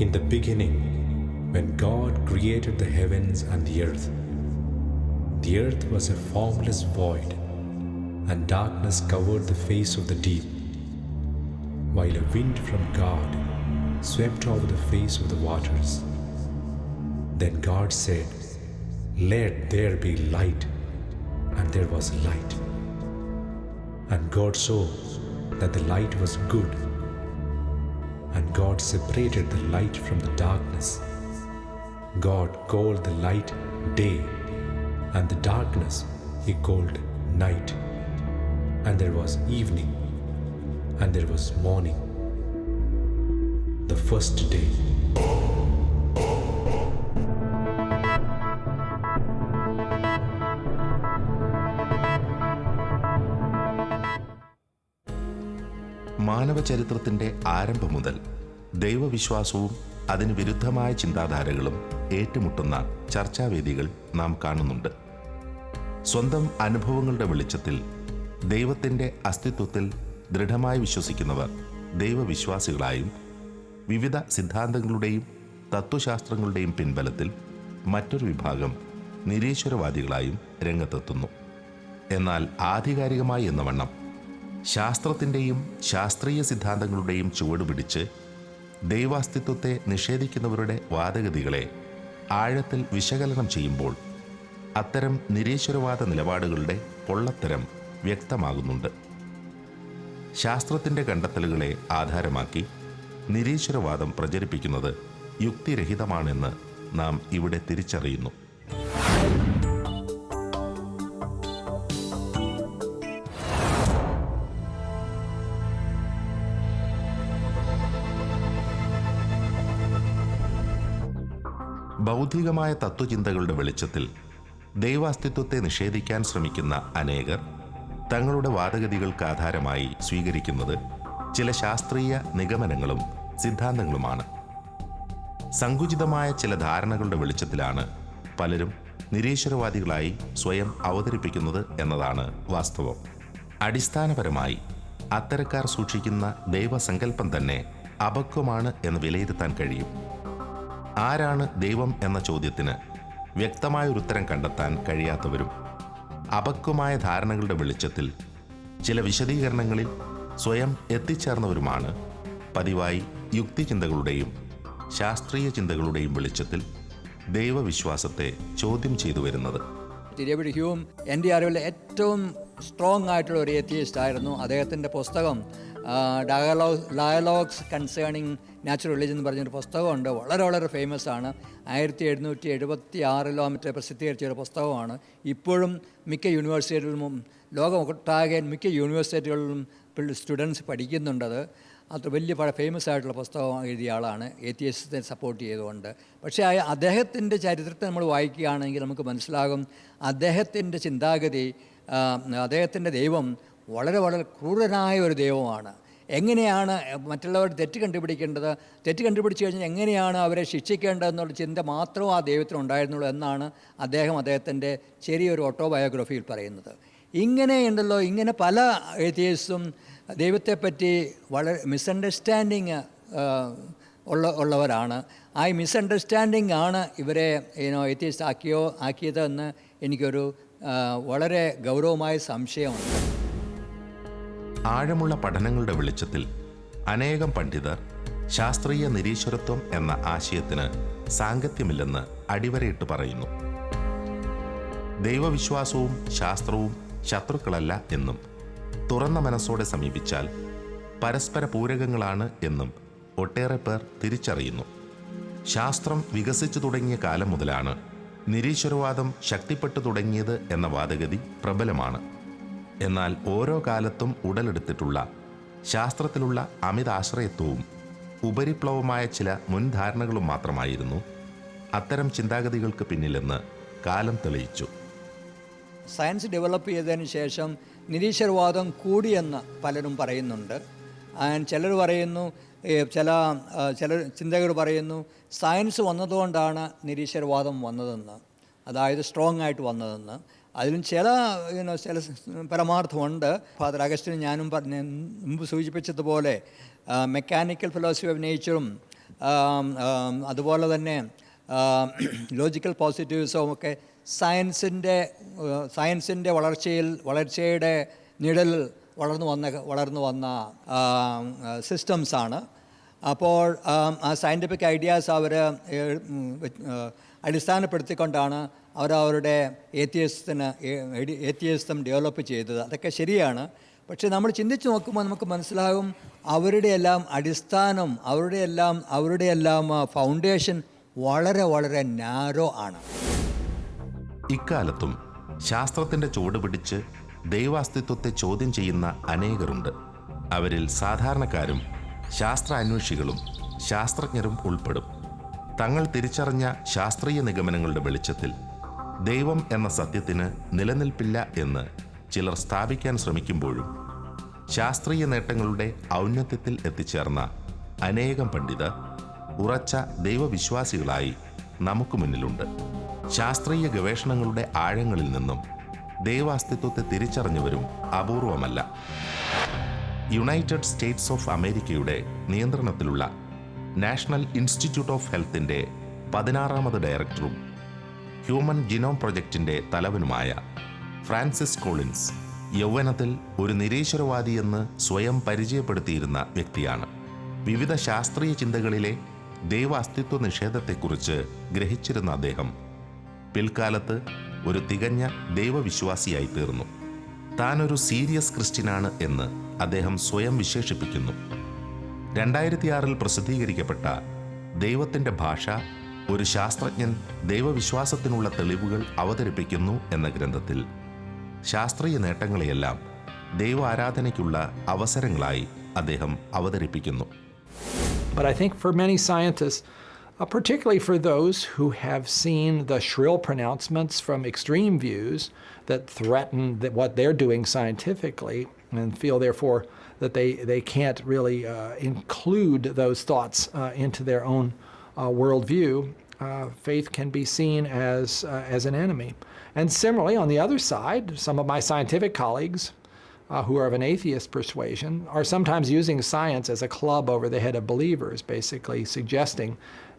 In the beginning, when God created the heavens and the earth was a formless void, and darkness covered the face of the deep, while a wind from God swept over the face of the waters. Then God said, "Let there be light," and there was light. And God saw that the light was good, and God separated the light from the darkness. God called the light day, and the darkness He called night. And there was evening, and there was morning, the first day. മാനവചരിത്രത്തിൻ്റെ ആരംഭം മുതൽ ദൈവവിശ്വാസവും അതിന് വിരുദ്ധമായ ചിന്താധാരകളും ഏറ്റുമുട്ടുന്ന ചർച്ചാവേദികൾ നാം കാണുന്നുണ്ട്. സ്വന്തം അനുഭവങ്ങളുടെ വെളിച്ചത്തിൽ ദൈവത്തിൻ്റെ അസ്തിത്വത്തിൽ ദൃഢമായി വിശ്വസിക്കുന്നവർ ദൈവവിശ്വാസികളായും, വിവിധ സിദ്ധാന്തങ്ങളുടെയും തത്വശാസ്ത്രങ്ങളുടെയും പിൻബലത്തിൽ മറ്റൊരു വിഭാഗം നിരീശ്വരവാദികളായും രംഗത്തെത്തുന്നു. എന്നാൽ ആധികാരികമായി എന്നവണ്ണം ശാസ്ത്രത്തിൻ്റെയും ശാസ്ത്രീയ സിദ്ധാന്തങ്ങളുടെയും ചുവടുപിടിച്ച് ദൈവാസ്തിത്വത്തെ നിഷേധിക്കുന്നവരുടെ വാദഗതികളെ ആഴത്തിൽ വിശകലനം ചെയ്യുമ്പോൾ അത്തരം നിരീശ്വരവാദ നിലപാടുകളുടെ പൊള്ളത്തരം വ്യക്തമാകുന്നുണ്ട്. ശാസ്ത്രത്തിൻ്റെ കണ്ടെത്തലുകളെ ആധാരമാക്കി നിരീശ്വരവാദം പ്രചരിപ്പിക്കുന്നത് യുക്തിരഹിതമാണെന്ന് നാം ഇവിടെ തിരിച്ചറിയുന്നു. ബൗദ്ധികമായ തത്വചിന്തകളുടെ വെളിച്ചത്തിൽ ദൈവാസ്തിത്വത്തെ നിഷേധിക്കാൻ ശ്രമിക്കുന്ന അനേകർ തങ്ങളുടെ വാദഗതികൾക്ക് ആധാരമായി സ്വീകരിക്കുന്നത് ചില ശാസ്ത്രീയ നിഗമനങ്ങളും സിദ്ധാന്തങ്ങളുമാണ്. സങ്കുചിതമായ ചില ധാരണകളുടെ വെളിച്ചത്തിലാണ് പലരും നിരീശ്വരവാദികളായി സ്വയം അവതരിപ്പിക്കുന്നത് എന്നതാണ് വാസ്തവം. അടിസ്ഥാനപരമായി അത്തരക്കാർ സൂക്ഷിക്കുന്ന ദൈവസങ്കല്പം തന്നെ അപക്വമാണ് എന്ന് വിലയിരുത്താൻ കഴിയും. ആരാണ് ദൈവം എന്ന ചോദ്യത്തിന് വ്യക്തമായൊരു ഉത്തരം കണ്ടെത്താൻ കഴിയാത്തവരും അപക്വമായ ധാരണകളുടെ വെളിച്ചത്തിൽ ചില വിശദീകരണങ്ങളിൽ സ്വയം എത്തിച്ചേർന്നവരുമാണ് പതിവായി യുക്തിചിന്തകളുടെയും ശാസ്ത്രീയ ചിന്തകളുടെയും വെളിച്ചത്തിൽ ദൈവവിശ്വാസത്തെ ചോദ്യം ചെയ്തു വരുന്നത്. ഡേവിഡ് ഹ്യൂം എൻ്റെ അറിവിൽ ഏറ്റവും സ്ട്രോങ് ആയിട്ടുള്ള ഒരു ഏത്തിയിസ്റ്റ് ആയിരുന്നു. അദ്ദേഹത്തിൻ്റെ പുസ്തകം ഡയലോഗ്സ് കൺസേണിങ് നാച്ചുറൽ റിലിജൻ എന്ന് പറഞ്ഞൊരു പുസ്തകമുണ്ട്. വളരെ വളരെ ഫേമസ് ആണ്. 1776 മറ്റേ പ്രസിദ്ധീകരിച്ച ഒരു പുസ്തകമാണ്. ഇപ്പോഴും മിക്ക യൂണിവേഴ്സിറ്റികളിലും ലോകമൊട്ടാകെ മിക്ക യൂണിവേഴ്സിറ്റികളിലും സ്റ്റുഡൻസ് പഠിക്കുന്നുണ്ടത്. അത് വലിയ ഫേമസ് ആയിട്ടുള്ള പുസ്തകം എഴുതിയ ആളാണ്, ഏത്തിയസിസത്തെ സപ്പോർട്ട് ചെയ്തുകൊണ്ട്. പക്ഷേ അദ്ദേഹത്തിൻ്റെ ചരിത്രത്തെ നമ്മൾ വായിക്കുകയാണെങ്കിൽ നമുക്ക് മനസ്സിലാകും അദ്ദേഹത്തിൻ്റെ ചിന്താഗതി, അദ്ദേഹത്തിൻ്റെ ദൈവം വളരെ വളരെ ക്രൂരനായ ഒരു ദൈവമാണ്. എങ്ങനെയാണ് മറ്റുള്ളവർ തെറ്റ് കണ്ടുപിടിക്കേണ്ടത്, തെറ്റ് കണ്ടുപിടിച്ച് കഴിഞ്ഞാൽ എങ്ങനെയാണ് അവരെ ശിക്ഷിക്കേണ്ടതെന്നുള്ള ചിന്ത മാത്രമേ ആ ദൈവത്തിനുണ്ടായിരുന്നുള്ളൂ എന്നാണ് അദ്ദേഹത്തിൻ്റെ ചെറിയൊരു ഓട്ടോബയോഗ്രഫിയിൽ പറയുന്നത്. ഇങ്ങനെയുണ്ടല്ലോ, ഇങ്ങനെ പല ഏത്തിയസും ദൈവത്തെപ്പറ്റി വളരെ മിസ്അണ്ടർസ്റ്റാൻഡിങ് ഉള്ളവരാണ്. ആ മിസ്അണ്ടർസ്റ്റാൻഡിങ് ആണ് ഇവരെ ഏത്തിയസ്റ്റ് ആക്കിയതെന്ന് എനിക്കൊരു വളരെ ഗൗരവമായ സംശയമുണ്ട്. ആഴമുള്ള പഠനങ്ങളുടെ വെളിച്ചത്തിൽ അനേകം പണ്ഡിതർ ശാസ്ത്രീയ നിരീശ്വരത്വം എന്ന ആശയത്തിന് സാങ്കത്യമില്ലെന്ന് അടിവരയിട്ട് പറയുന്നു. ദൈവവിശ്വാസവും ശാസ്ത്രവും ശത്രുക്കളല്ല എന്നും തുറന്ന മനസ്സോടെ സമീപിച്ചാൽ പരസ്പര പൂരകങ്ങളാണ് എന്നും ഒട്ടേറെ പേർ തിരിച്ചറിയുന്നു. ശാസ്ത്രം വികസിച്ചു തുടങ്ങിയ കാലം മുതലാണ് നിരീശ്വരവാദം ശക്തിപ്പെട്ടു തുടങ്ങിയത് എന്ന വാദഗതി പ്രബലമാണ്. എന്നാൽ ഓരോ കാലത്തും ഉടലെടുത്തിട്ടുള്ള ശാസ്ത്രത്തിലുള്ള അമിതാശ്രയത്വവും ഉപരിപ്ലവമായ ചില മുൻധാരണകളും മാത്രമായിരുന്നു അത്തരം ചിന്താഗതികൾക്ക് പിന്നിലെന്ന് കാലം തെളിയിച്ചു. സയൻസ് ഡെവലപ്പ് ചെയ്തതിന് ശേഷം നിരീശ്വരവാദം കൂടിയെന്ന് പലരും പറയുന്നുണ്ട്. ചിലർ പറയുന്നു, ചില ചിന്തകർ പറയുന്നു സയൻസ് വന്നതുകൊണ്ടാണ് നിരീശ്വരവാദം വന്നതെന്ന്, അതായത് സ്ട്രോങ് ആയിട്ട് വന്നതെന്ന്. അതിലും ചില പരമാർത്ഥമുണ്ട്. ഫാദർ അഗസ്റ്റിൻ ഞാനും മുമ്പ് സൂചിപ്പിച്ചതുപോലെ മെക്കാനിക്കൽ ഫിലോസഫി ഓഫ് നേച്ചറും അതുപോലെ തന്നെ ലോജിക്കൽ പോസിറ്റിവിസവും ഒക്കെ സയൻസിൻ്റെ വളർച്ചയുടെ നിഴലിൽ വളർന്നു വന്ന സിസ്റ്റംസാണ്. അപ്പോൾ ആ സയൻറ്റിഫിക് ഐഡിയാസ് അവർ അടിസ്ഥാനപ്പെടുത്തിക്കൊണ്ടാണ് അവരവരുടെ ഏത്തിയസ്തം ഡെവലപ്പ് ചെയ്തത്. അതൊക്കെ ശരിയാണ്. പക്ഷേ നമ്മൾ ചിന്തിച്ച് നോക്കുമ്പോൾ നമുക്ക് മനസ്സിലാകും അവരുടെ എല്ലാം അടിസ്ഥാനം, അവരുടെ എല്ലാം ഫൗണ്ടേഷൻ വളരെ വളരെ നാരോ ആണ്. ഇക്കാലത്തും ശാസ്ത്രത്തിൻ്റെ ചുവട് പിടിച്ച് ദൈവാസ്തിത്വത്തെ ചോദ്യം ചെയ്യുന്ന അനേകരുണ്ട്. അവരിൽ സാധാരണക്കാരും ശാസ്ത്രാന്വേഷികളും ശാസ്ത്രജ്ഞരും ഉൾപ്പെടും. തങ്ങൾ തിരിച്ചറിഞ്ഞ ശാസ്ത്രീയ നിഗമനങ്ങളുടെ വെളിച്ചത്തിൽ ദൈവം എന്ന സത്യത്തിന് നിലനിൽപ്പില്ല എന്ന് ചിലർ സ്ഥാപിക്കാൻ ശ്രമിക്കുമ്പോഴും ശാസ്ത്രീയ നേട്ടങ്ങളുടെ ഔന്നത്യത്തിൽ എത്തിച്ചേർന്ന അനേകം പണ്ഡിതർ ഉറച്ച ദൈവവിശ്വാസികളായി നമുക്ക് മുന്നിലുണ്ട്. ശാസ്ത്രീയ ഗവേഷണങ്ങളുടെ ആഴങ്ങളിൽ നിന്നും ദൈവാസ്തിത്വത്തെ തിരിച്ചറിഞ്ഞവരും അപൂർവമല്ല. യുണൈറ്റഡ് സ്റ്റേറ്റ്സ് ഓഫ് അമേരിക്കയുടെ നിയന്ത്രണത്തിലുള്ള നാഷണൽ ഇൻസ്റ്റിറ്റ്യൂട്ട് ഓഫ് ഹെൽത്തിൻ്റെ 16ാമത് ഡയറക്ടറും ഹ്യൂമൻ ജിനോം പ്രൊജക്റ്റിൻ്റെ തലവനുമായ ഫ്രാൻസിസ് കോളിൻസ് യൗവനത്തിൽ ഒരു നിരീശ്വരവാദിയെന്ന് സ്വയം പരിചയപ്പെടുത്തിയിരുന്ന വ്യക്തിയാണ്. വിവിധ ശാസ്ത്രീയ ചിന്തകളിലെ ദൈവാസ്തിത്വ നിഷേധത്തെക്കുറിച്ച് ഗ്രഹിച്ചിരുന്ന അദ്ദേഹം പിൽക്കാലത്ത് ഒരു തികഞ്ഞ ദൈവവിശ്വാസിയായി തീർന്നു. താനൊരു സീരിയസ് ക്രിസ്ത്യനാണ് എന്ന് അദ്ദേഹം സ്വയം വിശേഷിപ്പിക്കുന്നു. 2006 പ്രസിദ്ധീകരിക്കപ്പെട്ട ദൈവത്തിൻ്റെ ഭാഷ, ഒരു ശാസ്ത്രജ്ഞൻ ദൈവവിശ്വാസത്തിനുള്ള തെളിവുകൾ അവതരിപ്പിക്കുന്നു എന്ന ഗ്രന്ഥത്തിൽ ശാസ്ത്രീയ നേട്ടങ്ങളെയെല്ലാം ദൈവ ആരാധനയ്ക്കുള്ള അവസരങ്ങളായി അദ്ദേഹം അവതരിപ്പിക്കുന്നു. But I think for many scientists, particularly for those who have seen the shrill pronouncements from extreme views that threaten what they're doing scientifically and feel therefore that they can't really include those thoughts into their own worldview, faith can be seen as an enemy. And similarly, on the other side, some of my scientific colleagues who are of an atheist persuasion are sometimes using science as a club over the head of believers, basically suggesting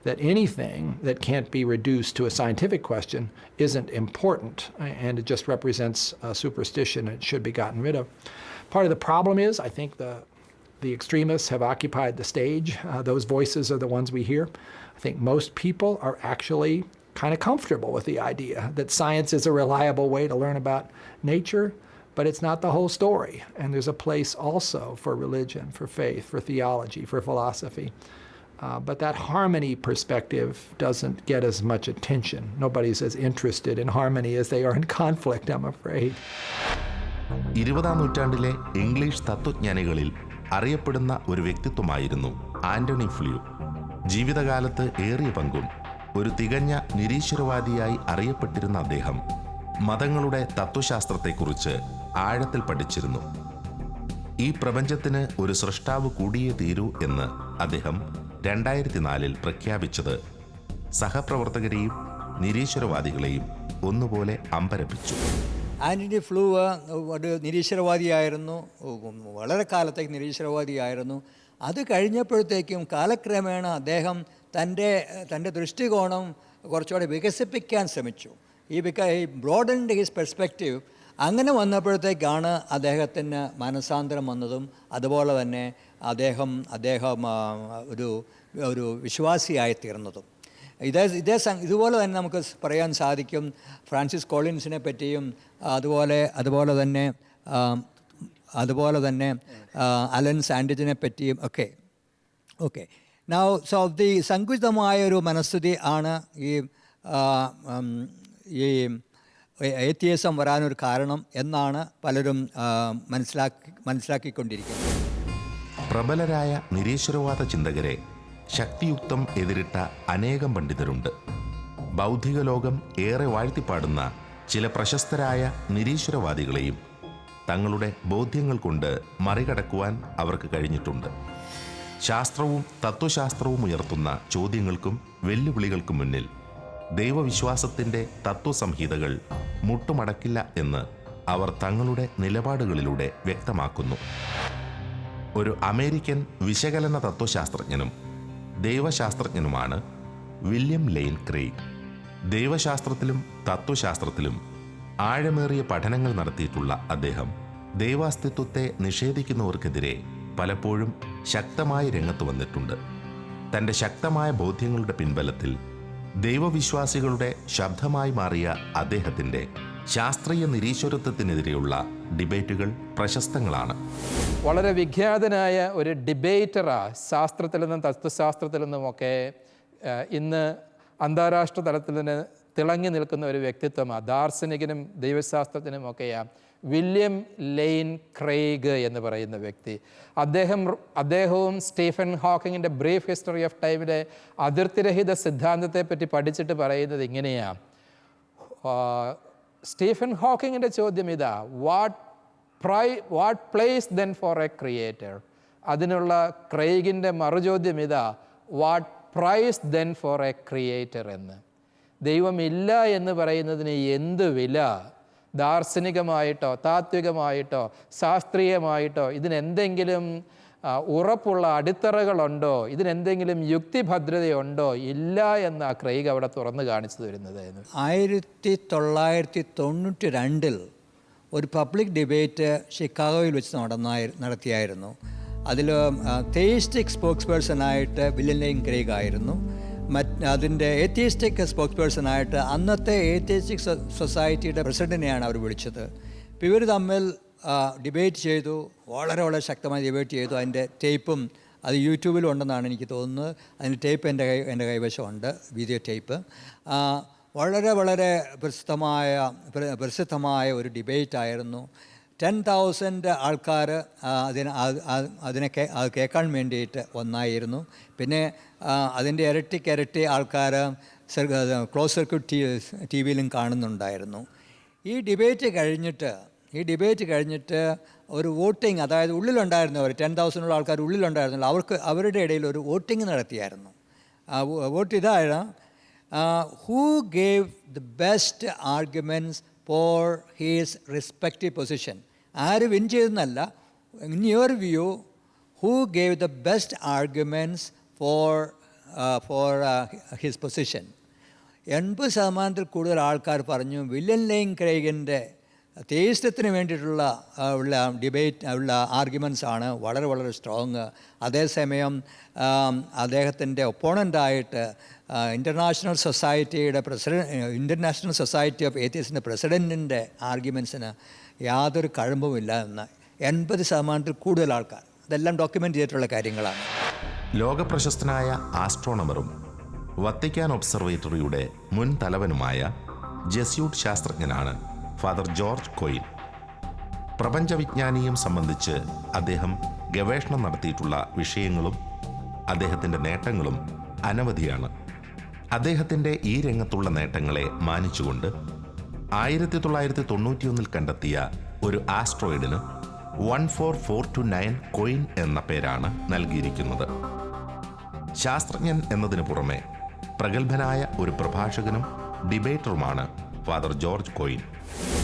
that anything that can't be reduced to a scientific question isn't important and it just represents a superstition and it should be gotten rid of. Part of the problem is, I think the extremists have occupied the stage. Those voices are the ones we hear. I think most people are actually kind of comfortable with the idea that science is a reliable way to learn about nature, but it's not the whole story. And there's a place also for religion, for faith, for theology, for philosophy. But that harmony perspective doesn't get as much attention. Nobody's as interested in harmony as they are in conflict, I'm afraid. 20ാം നൂറ്റാണ്ടിലെ English തത്വജ്ഞാനികളിൽ അറിയപ്പെടുന്ന ഒരു വ്യക്തിത്വമായിരുന്നു Antony flu. ജീവിതകാലത്ത് ഏറിയ പങ്കും ഒരു തികഞ്ഞ നിരീശ്വരവാദിയായി അറിയപ്പെട്ടിരുന്ന അദ്ദേഹം മതങ്ങളുടെ തത്വശാസ്ത്രത്തെക്കുറിച്ച് ആഴത്തിൽ പഠിച്ചിരുന്നു. ഈ പ്രപഞ്ചത്തിന് ഒരു സൃഷ്ടാവ് കൂടിയേ തീരൂ എന്ന് അദ്ദേഹം 2004 പ്രഖ്യാപിച്ചത് സഹപ്രവർത്തകരെയും നിരീശ്വരവാദികളെയും ഒന്നുപോലെ അമ്പരപ്പിച്ചു. ആൻ്റണി ഫ്ലൂ ഒരു നിരീശ്വരവാദിയായിരുന്നു, വളരെ കാലത്തേക്ക് നിരീശ്വരവാദിയായിരുന്നു. അത് കഴിഞ്ഞപ്പോഴത്തേക്കും കാലക്രമേണ അദ്ദേഹം തൻ്റെ ദൃഷ്ടികോണം കുറച്ചുകൂടെ വികസിപ്പിക്കാൻ ശ്രമിച്ചു. ഈ ബ്രോഡൻഡ് ഹിസ് പെർസ്പെക്റ്റീവ്. അങ്ങനെ വന്നപ്പോഴത്തേക്കാണ് അദ്ദേഹത്തിന് മനസാന്തരം വന്നതും അതുപോലെ തന്നെ അദ്ദേഹം ഒരു വിശ്വാസിയായി തീർന്നതും. ഇതുപോലെ തന്നെ നമുക്ക് പറയാൻ സാധിക്കും ഫ്രാൻസിസ് കോളിൻസിനെ പറ്റിയും അതുപോലെ തന്നെ അലൻ സാൻഡിജിനെ പറ്റിയും ഒക്കെ. സോ ദി സങ്കുചിതമായൊരു മനസ്ഥിതി ആണ് ഈ ഏത്തിയസം വരാനൊരു കാരണം എന്നാണ് പലരും മനസ്സിലാക്കിക്കൊണ്ടിരിക്കുന്നത്. പ്രബലരായ നിരീശ്വരവാദ ചിന്തകരെ ശക്തിയുക്തം എതിരിട്ട അനേകം പണ്ഡിതരുണ്ട്. ബൗദ്ധിക ലോകം ഏറെ വാഴ്ത്തിപ്പാടുന്ന ചില പ്രശസ്തരായ നിരീശ്വരവാദികളെയും തങ്ങളുടെ ബോധ്യങ്ങൾ കൊണ്ട് മറികടക്കുവാൻ അവർക്ക് കഴിഞ്ഞിട്ടുണ്ട്. ശാസ്ത്രവും തത്വശാസ്ത്രവും ഉയർത്തുന്ന ചോദ്യങ്ങൾക്കും വെല്ലുവിളികൾക്കും മുന്നിൽ ദൈവവിശ്വാസത്തിൻ്റെ തത്വസംഹിതകൾ മുട്ടുമടക്കില്ല എന്ന് അവർ തങ്ങളുടെ നിലപാടുകളിലൂടെ വ്യക്തമാക്കുന്നു. ഒരു അമേരിക്കൻ വിശകലന തത്വശാസ്ത്രജ്ഞനും ദൈവശാസ്ത്രജ്ഞനുമാണ് വില്യം ലെയ്ൻ ക്രെയ്ഗ്. ദൈവശാസ്ത്രത്തിലും തത്വശാസ്ത്രത്തിലും ആഴമേറിയ പഠനങ്ങൾ നടത്തിയിട്ടുള്ള അദ്ദേഹം ദൈവാസ്തിത്വത്തെ നിഷേധിക്കുന്നവർക്കെതിരെ പലപ്പോഴും ശക്തമായി രംഗത്ത് വന്നിട്ടുണ്ട്. തൻ്റെ ശക്തമായ ബോധ്യങ്ങളുടെ പിൻബലത്തിൽ ദൈവവിശ്വാസികളുടെ ശബ്ദമായി മാറിയ അദ്ദേഹത്തിൻ്റെ ശാസ്ത്രീയ നിരീശ്വരത്വത്തിനെതിരെയുള്ള ഡിബേറ്റുകൾ പ്രശസ്തങ്ങളാണ്. വളരെ വിഖ്യാതനായ ഒരു ഡിബേറ്ററാ ശാസ്ത്രത്തിൽ നിന്നും തത്വശാസ്ത്രത്തിൽ നിന്നുമൊക്കെ ഇന്ന് അന്താരാഷ്ട്ര തലത്തിൽ നിന്ന് തിളങ്ങി നിൽക്കുന്ന ഒരു വ്യക്തിത്വമാണ്. ദാർശനികനും ദൈവശാസ്ത്രത്തിനുമൊക്കെയാണ് വില്യം ലെയ്ൻ ക്രെയ്ഗ് എന്ന് പറയുന്ന വ്യക്തി. അദ്ദേഹവും സ്റ്റീഫൻ ഹോക്കിങ്ങിൻ്റെ ബ്രീഫ് ഹിസ്റ്ററി ഓഫ് ടൈമിലെ അതിർത്തിരഹിത സിദ്ധാന്തത്തെപ്പറ്റി പഠിച്ചിട്ട് പറയുന്നത് ഇങ്ങനെയാണ്. സ്റ്റീഫൻ ഹോക്കിങ്ങിൻ്റെ ചോദ്യം ഇതാ, what place then for a creator? അതിനുള്ള ക്രെയ്ഗിൻ്റെ മറുചോദ്യം ഇതാ, what price then for a creator എന്ന്. ദൈവമില്ല എന്ന് പറയുന്നതിന് എന്ത് വില? ദാർശനികമായിട്ടോ താത്വികമായിട്ടോ ശാസ്ത്രീയമായിട്ടോ ഇതിനെന്തെങ്കിലും ഉറപ്പുള്ള അടിത്തറകളുണ്ടോ? ഇതിനെന്തെങ്കിലും യുക്തിഭദ്രതയുണ്ടോ? ഇല്ല എന്ന് ആ ക്രെയ്ഗ് അവിടെ തുറന്നു കാണിച്ചു തരുന്നത്. 1992 ഒരു പബ്ലിക് ഡിബേറ്റ് ഷിക്കാഗോയിൽ വെച്ച് നടത്തിയായിരുന്നു. അതിൽ തെയിസ്റ്റിക് സ്പോക്സ് പേഴ്സണായിട്ട് വില്യം ലെയ്ൻ ക്രെയ്ഗ് ആയിരുന്നു. അതിൻ്റെ ഏത്തിയിസ്റ്റിക് സ്പോക്സ് പേഴ്സണായിട്ട് അന്നത്തെ ഏത്തിയിസ്റ്റിക് സൊസൈറ്റിയുടെ പ്രസിഡൻറ്റിനെയാണ് അവർ വിളിച്ചത്. അപ്പോൾ ഇവർ തമ്മിൽ ഡിബേറ്റ് ചെയ്തു, വളരെ വളരെ ശക്തമായി ഡിബേറ്റ് ചെയ്തു. അതിൻ്റെ ടേപ്പും അത് യൂട്യൂബിലും ഉണ്ടെന്നാണ് എനിക്ക് തോന്നുന്നത്. അതിൻ്റെ ടേപ്പ് എൻ്റെ കൈവശമുണ്ട്, വീഡിയോ ടേപ്പ്. വളരെ വളരെ പ്രസിദ്ധമായ ഒരു ഡിബേറ്റായിരുന്നു. 10,000 ആൾക്കാർ അതിനെ കേൾക്കാൻ വേണ്ടിയിട്ട് ഒന്നായിരുന്നു. പിന്നെ അതിൻ്റെ ഇരട്ടി ആൾക്കാർ ക്ലോസ് സർക്യൂട്ട് ടി വിയിലും കാണുന്നുണ്ടായിരുന്നു. ഈ ഡിബേറ്റ് കഴിഞ്ഞിട്ട് ഒരു വോട്ടിംഗ്, അതായത് ഉള്ളിലുണ്ടായിരുന്നവർ 10,000 ആൾക്കാർ ഉള്ളിലുണ്ടായിരുന്നല്ലോ, അവരുടെ ഇടയിൽ ഒരു വോട്ടിംഗ് നടത്തിയായിരുന്നു. വോട്ട് ഇതായിരുന്നു, who gave the best arguments for his respective position. ആര് വിൻ ചെയ്തെന്നല്ല, in your view who gave the best arguments for his position. 80% കൂടുതൽ ആൾക്കാർ പറഞ്ഞു വില്യം ലെയ്ൻ ക്രെയ്ഗിൻ്റെ തെയിസ്റ്റത്തിന് വേണ്ടിയിട്ടുള്ള ആർഗ്യുമെൻറ്റ്സ് ആണ് വളരെ വളരെ സ്ട്രോങ്. അതേസമയം അദ്ദേഹത്തിൻ്റെ ഒപ്പോണൻ്റായിട്ട് ഇൻ്റർനാഷണൽ സൊസൈറ്റി ഓഫ് ഏത്തിയസിൻ്റെ പ്രസിഡൻറ്റിൻ്റെ ആർഗ്യുമെൻറ്റ്സിന് യാതൊരു കഴമ്പുമില്ല എന്ന് 80% കൂടുതൽ ആൾക്കാർ. ഇതെല്ലാം ഡോക്യുമെൻ്റ് ചെയ്തിട്ടുള്ള കാര്യങ്ങളാണ്. ലോകപ്രശസ്തനായ ആസ്ട്രോണമറും വത്തിക്കാൻ ഒബ്സർവേറ്ററിയുടെ മുൻ തലവനുമായ ജെസ്യൂട്ട് ശാസ്ത്രജ്ഞനാണ് ഫാദർ ജോർജ് കൊയിൻ. പ്രപഞ്ചവിജ്ഞാനിയും സംബന്ധിച്ച് അദ്ദേഹം ഗവേഷണം നടത്തിയിട്ടുള്ള വിഷയങ്ങളും അദ്ദേഹത്തിൻ്റെ നേട്ടങ്ങളും അനവധിയാണ്. അദ്ദേഹത്തിൻ്റെ ഈ രംഗത്തുള്ള നേട്ടങ്ങളെ മാനിച്ചുകൊണ്ട് 1991 കണ്ടെത്തിയ ഒരു ആസ്ട്രോയിഡിന് 14429 കൊയിൻ എന്ന പേരാണ് നൽകിയിരിക്കുന്നത്. ശാസ്ത്രജ്ഞൻ എന്നതിനു പുറമെ പ്രഗത്ഭനായ ഒരു പ്രഭാഷകനും ഡിബേറ്ററുമാണ് ഫാദർ ജോർജ് കൊയിൻ.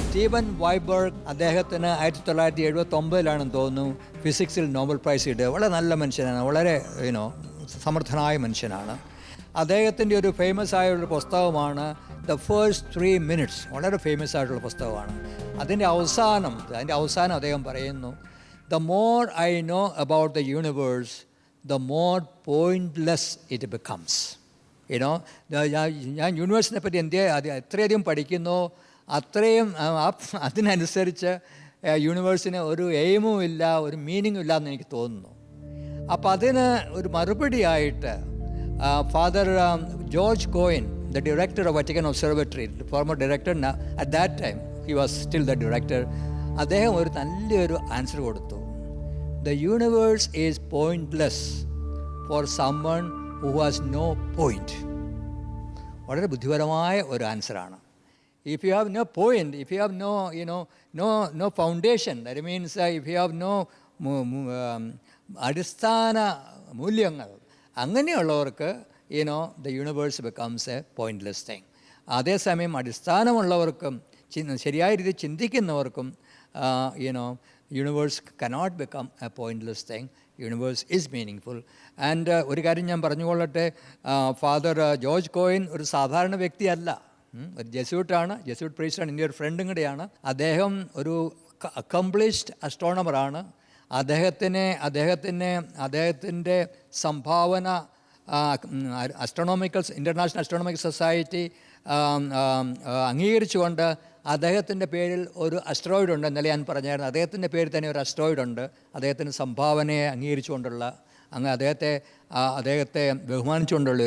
സ്റ്റീവൻ വൈബർഗ്, അദ്ദേഹത്തിന് 1979 തോന്നുന്നു ഫിസിക്സിൽ നോബൽ പ്രൈസ് കിട്ടിയത്. വളരെ നല്ല മനുഷ്യനാണ്, വളരെ സമർത്ഥനായ മനുഷ്യനാണ്. അദ്ദേഹത്തിൻ്റെ ഒരു ഫേമസ് ആയ ഒരു പുസ്തകമാണ് ദ ഫസ്റ്റ് 3 മിനിറ്റ്സ്. വളരെ ഫേമസ് ആയിട്ടുള്ള പുസ്തകമാണ്. അതിൻ്റെ അവസാനം അദ്ദേഹം പറയുന്നു, the more I know about the universe the more pointless it becomes. ഞാൻ യൂണിവേഴ്സിനെ പറ്റി എത്രയധികം പഠിക്കുന്നോ അത്രയും അതിനനുസരിച്ച് യൂണിവേഴ്സിന് ഒരു എയിമും ഇല്ല, ഒരു മീനിങ്ങും ഇല്ല എന്ന് എനിക്ക് തോന്നുന്നു. അപ്പോൾ അതിന് ഒരു മറുപടിയായിട്ട് father George Coyne, the director of Vatican Observatory, the former director, at that time he was still the director, അദ്ദേഹം ഒരു നല്ലൊരു ആൻസർ കൊടുത്തു. The universe is pointless for someone who has no point. വളരെ ബുദ്ധിപരമായ ഒരു ആൻസറാണ്. If you have no point, if you have no foundation, that means if you have no അടിസ്ഥാന മൂല്യങ്ങൾ, അങ്ങനെയുള്ളവർക്ക് the universe becomes a pointless thing. അതേസമയം അടിസ്ഥാനമുള്ളവർക്കും ശരിയായ രീതിയിൽ ചിന്തിക്കുന്നവർക്കും universe cannot become a pointless thing. Universe is meaningful. And ഒരു കാര്യം ഞാൻ പറഞ്ഞുകൊള്ളട്ടെ, father George coin ഒരു സാധാരണ വ്യക്തിയല്ല. ഒരു ജെസ്യൂട്ടാണ്, ജെസ്യൂട്ട് പ്രീസ്റ്റാണ്, എൻ്റെ ഒരു ഫ്രണ്ടും കൂടെയാണ്. അദ്ദേഹം ഒരു അക്കംപ്ലിഷ്ഡ് അസ്ട്രോണമറാണ്. അദ്ദേഹത്തിൻ്റെ സംഭാവന ഇൻ്റർനാഷണൽ അസ്ട്രോണമിക്കൽ സൊസൈറ്റി അംഗീകരിച്ചുകൊണ്ട് അദ്ദേഹത്തിൻ്റെ പേരിൽ ഒരു അസ്ട്രോയിഡ് ഉണ്ട്. ഇന്നലെ ഞാൻ പറഞ്ഞായിരുന്നു, അദ്ദേഹത്തിൻ്റെ പേരിൽ തന്നെ ഒരു അസ്ട്രോയിഡ് ഉണ്ട്. അദ്ദേഹത്തിൻ്റെ സംഭാവനയെ അംഗീകരിച്ചുകൊണ്ടുള്ള, അദ്ദേഹത്തെ ബഹുമാനിച്ചുകൊണ്ടുള്ള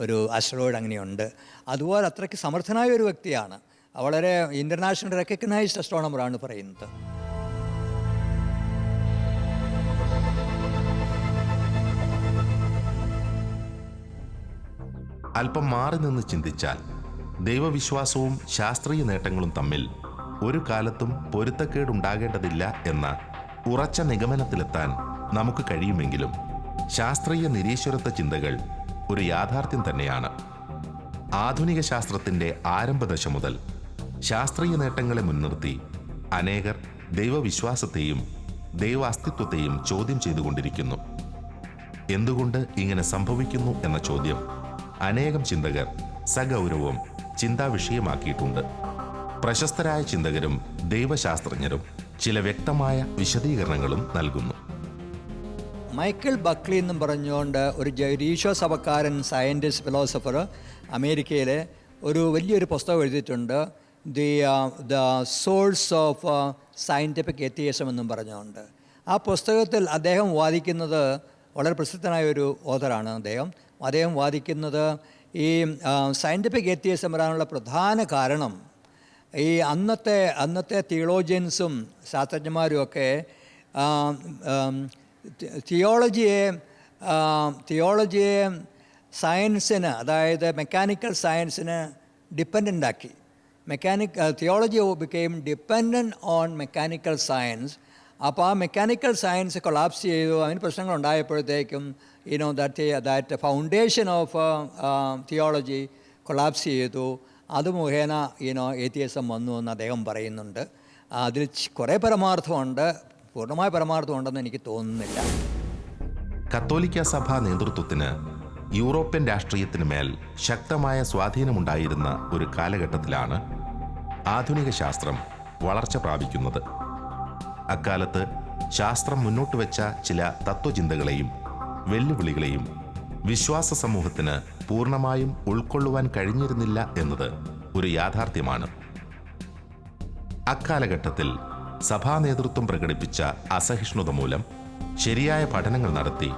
ഒരു അസ്ട്രോയിഡ് അങ്ങനെയുണ്ട്. അതുപോലെ അത്രയ്ക്ക് സമർത്ഥനായ ഒരു വ്യക്തിയാണ്. വളരെ ഇൻ്റർനാഷണൽ റെക്കഗ്നൈസ്ഡ് അസ്ട്രോണമറാണ് പറയുന്നത്. അല്പം മാറി നിന്ന് ചിന്തിച്ചാൽ ദൈവവിശ്വാസവും ശാസ്ത്രീയ നേട്ടങ്ങളും തമ്മിൽ ഒരു കാലത്തും പൊരുത്തക്കേടുണ്ടാകേണ്ടതില്ല എന്ന ഉറച്ച നിഗമനത്തിലെത്താൻ നമുക്ക് കഴിയുമെങ്കിലും ശാസ്ത്രീയ നിരീശ്വരത്വ ചിന്തകൾ ഒരു യാഥാർത്ഥ്യം തന്നെയാണ്. ആധുനിക ശാസ്ത്രത്തിൻ്റെ ആരംഭദശ മുതൽ ശാസ്ത്രീയ നേട്ടങ്ങളെ മുൻനിർത്തി അനേകർ ദൈവവിശ്വാസത്തെയും ദൈവാസ്തിത്വത്തെയും ചോദ്യം ചെയ്തുകൊണ്ടിരിക്കുന്നു. എന്തുകൊണ്ട് ഇങ്ങനെ സംഭവിക്കുന്നു എന്ന ചോദ്യം അനേകം ചിന്തകർ സഗൗരവം ചിന്താവിഷയമാക്കിയിട്ടുണ്ട്. പ്രശസ്തരായ ചിന്തകരും ദൈവശാസ്ത്രജ്ഞരും ചില വ്യക്തമായ വിശദീകരണങ്ങളും നൽകുന്നു. മൈക്കിൾ ബക്ലി എന്നും പറഞ്ഞുകൊണ്ട് ഒരു ഈശോ സഭക്കാരൻ സയൻറ്റിസ്റ്റ് ഫിലോസഫർ അമേരിക്കയിലെ വലിയൊരു പുസ്തകം എഴുതിയിട്ടുണ്ട്, ദ സോഴ്സ് ഓഫ് സയൻറ്റിഫിക് എത്തിയിസം എന്നും പറഞ്ഞുകൊണ്ട്. ആ പുസ്തകത്തിൽ അദ്ദേഹം വാദിക്കുന്നത്, വളരെ പ്രസിദ്ധനായ ഒരു ഓഥറാണ് അദ്ദേഹം വാദിക്കുന്നത്, ഈ സയൻറ്റിഫിക് എത്തിയിസം വരാനുള്ള പ്രധാന കാരണം ഈ അന്നത്തെ തിയോളജിയൻസും ശാസ്ത്രജ്ഞന്മാരും ഒക്കെ തിയോളജിയെ സയൻസിന്, അതായത് മെക്കാനിക്കൽ സയൻസിന് ഡിപ്പെൻഡൻ്റ് ആക്കി. Theology became dependent on mechanical science. അപ്പോൾ ആ മെക്കാനിക്കൽ സയൻസ് കൊളാപ്സ് ചെയ്തു. അതിന് പ്രശ്നങ്ങൾ ഉണ്ടായപ്പോഴത്തേക്കും that foundation of theology collapse ചെയ്തു. അത് മുഖേന ഏത്തിയസം വന്നു എന്ന് അദ്ദേഹം പറയുന്നുണ്ട്. അതിൽ കുറേ പരമാർത്ഥമുണ്ട്, പൂർണ്ണമായ പരമാർത്ഥമുണ്ടെന്ന് എനിക്ക് തോന്നുന്നില്ല. കത്തോലിക്ക സഭാ നേതൃത്വത്തിന് യൂറോപ്യൻ രാഷ്ട്രീയത്തിന് മേൽ ശക്തമായ സ്വാധീനമുണ്ടായിരുന്ന ഒരു കാലഘട്ടത്തിലാണ് ആധുനിക ശാസ്ത്രം വളർച്ച പ്രാപിക്കുന്നത്. അക്കാലത്ത് ശാസ്ത്രം മുന്നോട്ട് വെച്ച ചില തത്വചിന്തകളെയും വെല്ലുവിളികളെയും വിശ്വാസ സമൂഹത്തിന് പൂർണ്ണമായും ഉൾക്കൊള്ളുവാൻ കഴിഞ്ഞിരുന്നില്ല എന്നത് ഒരു യാഥാർത്ഥ്യമാണ്. അക്കാലഘട്ടത്തിൽ സഭാ നേതൃത്വം പ്രകടിപ്പിച്ച അസഹിഷ്ണുത മൂലം ശരിയായ പഠനങ്ങൾ നടത്തി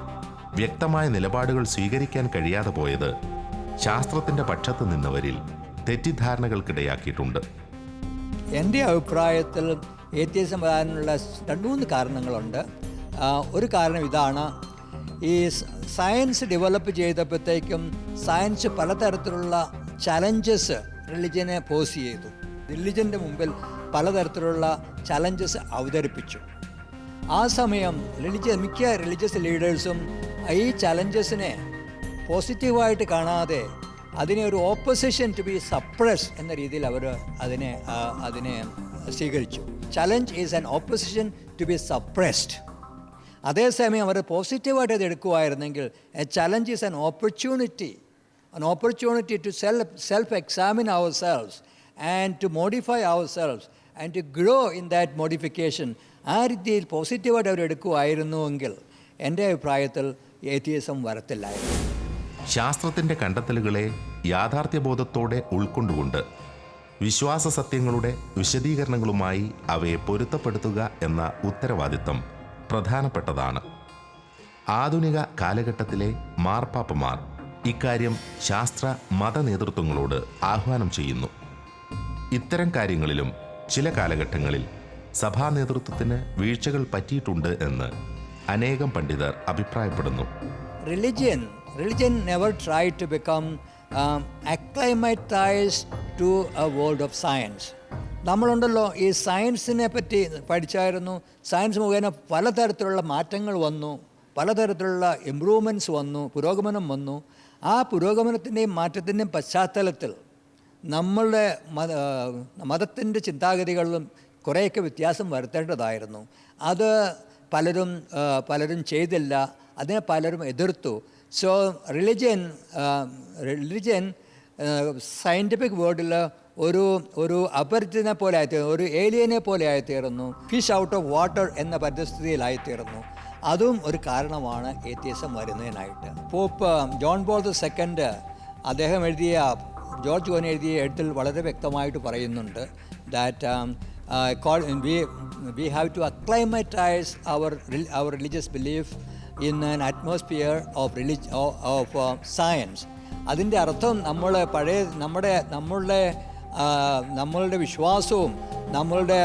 വ്യക്തമായ നിലപാടുകൾ സ്വീകരിക്കാൻ കഴിയാതെ പോയത് ശാസ്ത്രത്തിന്റെ പക്ഷത്ത് നിന്നവരിൽ തെറ്റിദ്ധാരണകൾക്കിടയാക്കിയിട്ടുണ്ട്. എൻ്റെ അഭിപ്രായത്തിൽ ഏത്തിയസം വരാനുള്ള 2-3 കാരണങ്ങളുണ്ട്. ഒരു കാരണം ഇതാണ്, ഈ സയൻസ് ഡെവലപ്പ് ചെയ്തപ്പോഴത്തേക്കും സയൻസ് പലതരത്തിലുള്ള ചലഞ്ചസ് റിലിജനെ പോസ് ചെയ്തു. റിലിജൻ്റെ മുമ്പിൽ പലതരത്തിലുള്ള ചലഞ്ചസ് അവതരിപ്പിച്ചു. ആ സമയം മിക്ക റിലീജിയസ് ലീഡേഴ്സും ഈ ചലഞ്ചസിനെ പോസിറ്റീവായിട്ട് കാണാതെ അതിനെ ഒരു ഓപ്പോസിഷൻ ടു ബി സപ്രസ് എന്ന രീതിയിൽ അവർ അതിനെ സ്വീകരിച്ചു. Challenge is an opposition to be suppressed. അതേസമയം അവർ പോസിറ്റീവായിട്ട് അത് എടുക്കുമായിരുന്നെങ്കിൽ a challenge is an opportunity to self examine ourselves and to modify ourselves and to grow in that modification. ആ രീതിയിൽ പോസിറ്റീവായിട്ട് അവർ എടുക്കുമായിരുന്നുവെങ്കിൽ എൻ്റെ അഭിപ്രായത്തിൽ ഏത്തിയസം വരത്തില്ലായിരുന്നു. ശാസ്ത്രത്തിൻ്റെ കണ്ടെത്തലുകളെ യാഥാർത്ഥ്യബോധത്തോടെ ഉൾക്കൊണ്ടുകൊണ്ട് വിശ്വാസ സത്യങ്ങളുടെ വിശദീകരണങ്ങളുമായി അവയെ പൊരുത്തപ്പെടുത്തുക എന്ന ഉത്തരവാദിത്തം പ്രധാനപ്പെട്ടതാണ്. ആധുനിക കാലഘട്ടത്തിലെ മാർപ്പാപ്പമാർ ഇക്കാര്യം ശാസ്ത്ര മത നേതൃത്വങ്ങളോട് ആഹ്വാനം ചെയ്യുന്നു. ഇത്തരം കാര്യങ്ങളിലും ചില കാലഘട്ടങ്ങളിൽ സഭാ നേതൃത്വത്തിന് വീഴ്ചകൾ പറ്റിയിട്ടുണ്ട് എന്ന് അനേകം പണ്ഡിതർ അഭിപ്രായപ്പെടുന്നു. Religion never tried to become acclimatized to a world of science. നമ്മളുണ്ടല്ലോ, ഈ സയൻസിനെ പറ്റി പഠിച്ചായിരുന്നു. സയൻസ് മുഖേന പലതരത്തിലുള്ള മാറ്റങ്ങൾ വന്നു, പലതരത്തിലുള്ള ഇമ്പ്രൂവ്മെൻറ്റ്സ് വന്നു, പുരോഗമനം വന്നു. ആ പുരോഗമനത്തിൻ്റെയും മാറ്റത്തിൻ്റെയും പശ്ചാത്തലത്തിൽ നമ്മളുടെ മതത്തിൻ്റെ ചിന്താഗതികളിലും കുറേയൊക്കെ വ്യത്യാസം വരുത്തേണ്ടതായിരുന്നു. അത് പലരും ചെയ്തില്ല, അതിനെ പലരും എതിർത്തു. സോ റിലിജൻ സയൻറ്റിഫിക് വേർഡിൽ ഒരു അപരിചിതനെ പോലെ ആയിത്തീർന്നു, ഒരു ഏലിയനെ പോലെ ആയിത്തീർന്നു, ഫിഷ് ഔട്ട് ഓഫ് വാട്ടർ എന്ന പരിസ്ഥിതിയിലായിത്തീർന്നു. അതും ഒരു കാരണമാണ് ഏത്തിയസം വരുന്നതിനായിട്ട്. പോപ്പ് ജോൺ പോൾ II അദ്ദേഹം ജോർജ് ഓവൻ എഴുതിയ എഴുത്തിൽ വളരെ വ്യക്തമായിട്ട് പറയുന്നുണ്ട് that we have to acclimatize our religious belief in an atmosphere of science. അതിൻ്റെ അർത്ഥം നമ്മളുടെ വിശ്വാസവും നമ്മളുടെ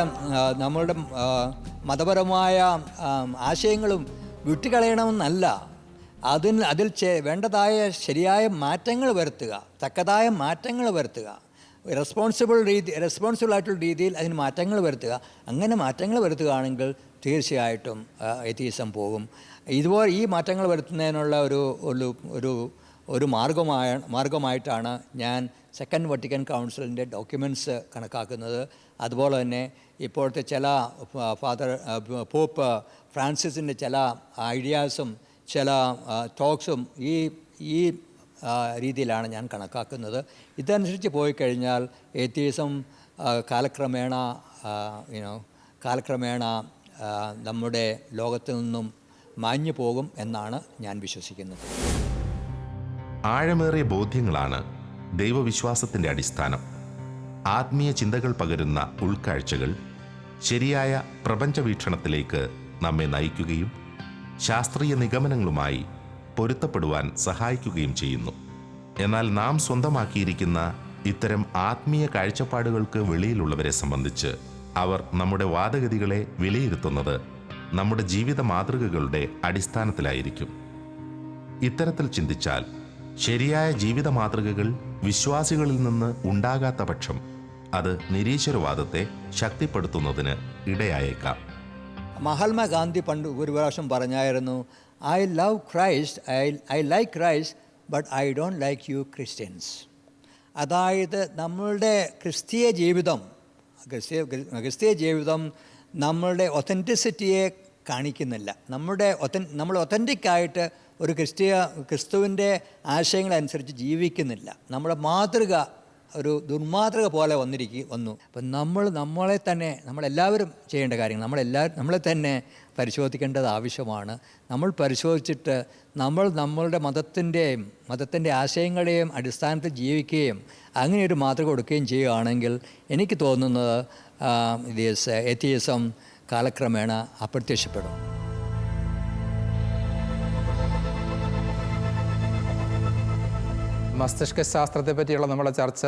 മതപരമായ ആശയങ്ങളും വിട്ടുകളയണമെന്നല്ല, അതിൽ വേണ്ടതായ ശരിയായ മാറ്റങ്ങൾ വരുത്തുക, തക്കതായ മാറ്റങ്ങൾ വരുത്തുക, റെസ്പോൺസിബിൾ ആയിട്ടുള്ള രീതിയിൽ അതിന് മാറ്റങ്ങൾ വരുത്തുക. അങ്ങനെ മാറ്റങ്ങൾ വരുത്തുകയാണെങ്കിൽ തീർച്ചയായിട്ടും എത്തീസം പോകും. ഇതുപോലെ ഈ മാറ്റങ്ങൾ വരുത്തുന്നതിനുള്ള ഒരു മാർഗമായിട്ടാണ് ഞാൻ സെക്കൻഡ് വത്തിക്കൻ കൗൺസിലിൻ്റെ ഡോക്യുമെൻറ്റ്സ് കണക്കാക്കുന്നത്. അതുപോലെ തന്നെ ഇപ്പോഴത്തെ ചില പോപ്പ് ഫ്രാൻസിസിൻ്റെ ചില ഐഡിയാസും ചില ടോക്സും ഈ രീതിയിലാണ് ഞാൻ കണക്കാക്കുന്നത്. ഇതനുസരിച്ച് പോയി കഴിഞ്ഞാൽ എത്തീസം കാലക്രമേണ നമ്മുടെ ലോകത്തു നിന്നും മാഞ്ഞു പോകും എന്നാണ് ഞാൻ വിശ്വസിക്കുന്നത്. ആഴമേറിയ ബോധ്യങ്ങളാണ് ദൈവവിശ്വാസത്തിൻ്റെ അടിസ്ഥാനം. ആത്മീയ ചിന്തകൾ പകരുന്ന ഉൾക്കാഴ്ചകൾ ശരിയായ പ്രപഞ്ചവീക്ഷണത്തിലേക്ക് നമ്മെ നയിക്കുകയും ശാസ്ത്രീയ നിഗമനങ്ങളുമായി പൊരുത്തപ്പെടുവാൻ സഹായിക്കുകയും ചെയ്യുന്നു. എന്നാൽ നാം സ്വന്തമാക്കിയിരിക്കുന്ന ഇത്തരം ആത്മീയ കാഴ്ചപ്പാടുകൾക്ക് വെളിയിലുള്ളവരെ സംബന്ധിച്ച് അവർ നമ്മുടെ വാദഗതികളെ വിലയിരുത്തുന്നത് നമ്മുടെ ജീവിത മാതൃകകളുടെ അടിസ്ഥാനത്തിലായിരിക്കും. ഇത്തരത്തിൽ ചിന്തിച്ചാൽ ശരിയായ ജീവിത മാതൃകകൾ വിശ്വാസികളിൽ നിന്ന് ഉണ്ടാകാത്ത പക്ഷം അത് നിരീശ്വരവാദത്തെ ശക്തിപ്പെടുത്തുന്നതിന് ഇടയായേക്കാം. മഹാത്മാഗാന്ധി പണ്ട് ഒരു പ്രാവശ്യം പറഞ്ഞായിരുന്നു, I love Christ, I like Christ, but I don't like you Christians. അതായത് നമ്മളുടെ ക്രിസ്തീയ ജീവിതം നമ്മളുടെ ഒത്തൻറ്റിസിറ്റിയെ കാണിക്കുന്നില്ല. നമ്മൾ ഒത്തൻറ്റിക്കായിട്ട് ഒരു ക്രിസ്തുവിൻ്റെ ആശയങ്ങളനുസരിച്ച് ജീവിക്കുന്നില്ല. നമ്മുടെ മാതൃക ഒരു ദുർമാതൃക പോലെ വന്നു. അപ്പം നമ്മളെല്ലാവരും ചെയ്യേണ്ട കാര്യങ്ങൾ നമ്മളെ തന്നെ പരിശോധിക്കേണ്ടത് ആവശ്യമാണ്. നമ്മൾ പരിശോധിച്ചിട്ട് നമ്മളുടെ മതത്തിൻ്റെ ആശയങ്ങളെയും അടിസ്ഥാനത്തിൽ ജീവിക്കുകയും അങ്ങനെ ഒരു മാതൃക കൊടുക്കുകയും ചെയ്യുകയാണെങ്കിൽ എനിക്ക് തോന്നുന്നത് എത്തിയിസം കാലക്രമേണ അപ്രത്യക്ഷപ്പെടും. മസ്തിഷ്ക ശാസ്ത്രത്തെ പറ്റിയുള്ള നമ്മുടെ ചർച്ച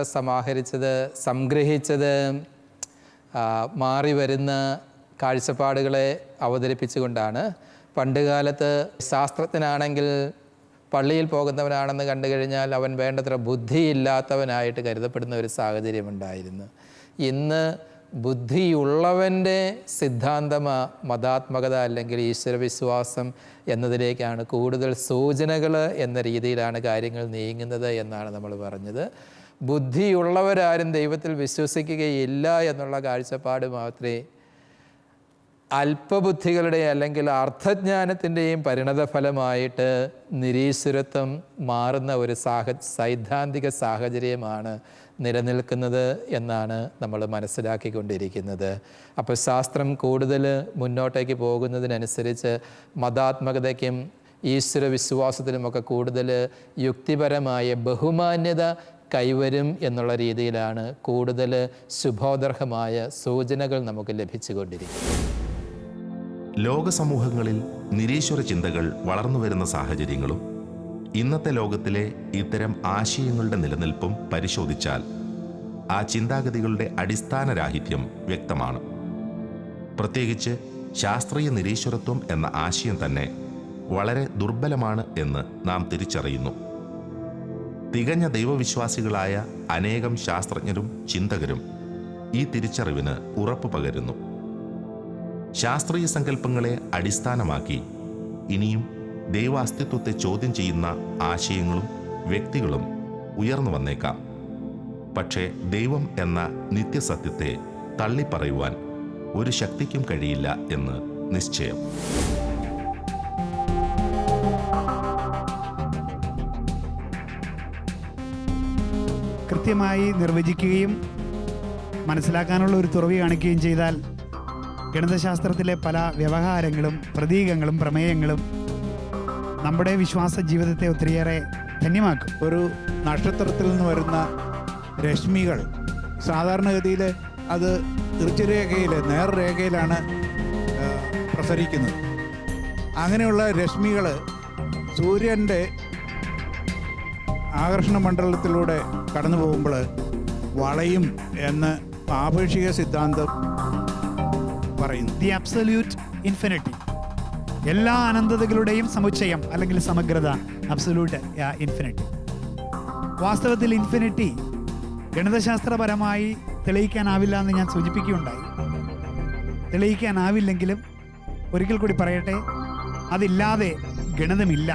സംഗ്രഹിച്ചത് മാറി വരുന്ന കാഴ്ചപ്പാടുകളെ അവതരിപ്പിച്ചുകൊണ്ടാണ്. പണ്ടുകാലത്ത് ശാസ്ത്രജ്ഞനാണെങ്കിൽ പള്ളിയിൽ പോകുന്നവനാണെന്ന് കണ്ടു കഴിഞ്ഞാൽ അവൻ വേണ്ടത്ര ബുദ്ധിയില്ലാത്തവനായിട്ട് കരുതപ്പെടുന്ന ഒരു സാഹചര്യമുണ്ടായിരുന്നു. ഇന്ന് ബുദ്ധിയുള്ളവൻ്റെ മതാത്മകത അല്ലെങ്കിൽ ഈശ്വരവിശ്വാസം എന്നതിലേക്കാണ് കൂടുതൽ സൂചനകൾ എന്ന രീതിയിലാണ് കാര്യങ്ങൾ നീങ്ങുന്നത് എന്നാണ് നമ്മൾ പറഞ്ഞത്. ബുദ്ധിയുള്ളവരാരും ദൈവത്തിൽ വിശ്വസിക്കുകയില്ല എന്നുള്ള കാഴ്ചപ്പാട് മാത്രമേ അല്പബുദ്ധികളുടെ അല്ലെങ്കിൽ അർത്ഥജ്ഞാനത്തിൻ്റെയും പരിണതഫലമായിട്ട് നിരീശ്വരത്വം മാറുന്ന ഒരു സൈദ്ധാന്തിക സാഹചര്യമാണ് നിലനിൽക്കുന്നത് എന്നാണ് നമ്മൾ മനസ്സിലാക്കിക്കൊണ്ടിരിക്കുന്നത്. അപ്പോൾ ശാസ്ത്രം കൂടുതൽ മുന്നോട്ടേക്ക് പോകുന്നതിനനുസരിച്ച് മതാത്മകതയ്ക്കും ഈശ്വര വിശ്വാസത്തിനുമൊക്കെ കൂടുതൽ യുക്തിപരമായ ബഹുമാന്യത കൈവരും എന്നുള്ള രീതിയിലാണ് കൂടുതൽ ശുഭോദർഹമായ സൂചനകൾ നമുക്ക് ലഭിച്ചുകൊണ്ടിരിക്കുന്നത്. ലോകസമൂഹങ്ങളിൽ നിരീശ്വര ചിന്തകൾ വളർന്നു വരുന്ന സാഹചര്യങ്ങളും ഇന്നത്തെ ലോകത്തിലെ ഇത്തരം ആശയങ്ങളുടെ നിലനിൽപ്പും പരിശോധിച്ചാൽ ആ ചിന്താഗതികളുടെ അടിസ്ഥാനരാഹിത്യം വ്യക്തമാണ്. പ്രത്യേകിച്ച് ശാസ്ത്രീയ നിരീശ്വരത്വം എന്ന ആശയം തന്നെ വളരെ ദുർബലമാണ് എന്ന് നാം തിരിച്ചറിയുന്നു. തികഞ്ഞ ദൈവവിശ്വാസികളായ അനേകം ശാസ്ത്രജ്ഞരും ചിന്തകരും ഈ തിരിച്ചറിവിന് ഉറപ്പു പകരുന്നു. ശാസ്ത്രീയ സങ്കല്പങ്ങളെ അടിസ്ഥാനമാക്കി ഇനിയും ദൈവാസ്തിത്വത്തെ ചോദ്യം ചെയ്യുന്ന ആശയങ്ങളും വ്യക്തികളും ഉയർന്നു വന്നേക്കാം. പക്ഷേ ദൈവം എന്ന നിത്യസത്യത്തെ തള്ളിപ്പറയുവാൻ ഒരു ശക്തിക്കും കഴിയില്ല എന്ന് നിശ്ചയം. കൃത്യമായി നിർവചിക്കുകയും മനസ്സിലാക്കാനുള്ള ഒരു തുറവി കാണിക്കുകയും ചെയ്താൽ ഗണിതശാസ്ത്രത്തിലെ പല വ്യവഹാരങ്ങളും പ്രതീകങ്ങളും പ്രമേയങ്ങളും നമ്മുടെ വിശ്വാസ ജീവിതത്തെ ഒത്തിരിയേറെ ധന്യമാക്കും. ഒരു നക്ഷത്രത്തിൽ നിന്ന് വരുന്ന രശ്മികൾ സാധാരണഗതിയിൽ അത് ഋജുരേഖയിൽ നേർരേഖയിലാണ് പ്രസരിക്കുന്നത്. അങ്ങനെയുള്ള രശ്മികൾ സൂര്യൻ്റെ ആകർഷണ മണ്ഡലത്തിലൂടെ കടന്നു പോകുമ്പോൾ വളയും എന്ന് ആപേക്ഷിക സിദ്ധാന്തം പറയുന്നു. ദി അബ്സല്യൂട്ട് ഇൻഫിനിറ്റി, എല്ലാ അനന്തതകളുടെയും സമുച്ചയം അല്ലെങ്കിൽ സമഗ്രത, അബ്സല്യൂട്ട് ഇൻഫിനിറ്റി. വാസ്തവത്തിൽ ഇൻഫിനിറ്റി ഗണിതശാസ്ത്രപരമായി തെളിയിക്കാനാവില്ല എന്ന് ഞാൻ സൂചിപ്പിക്കുകയുണ്ടായി. തെളിയിക്കാനാവില്ലെങ്കിലും ഒരിക്കൽ കൂടി പറയട്ടെ, അതില്ലാതെ ഗണിതമില്ല.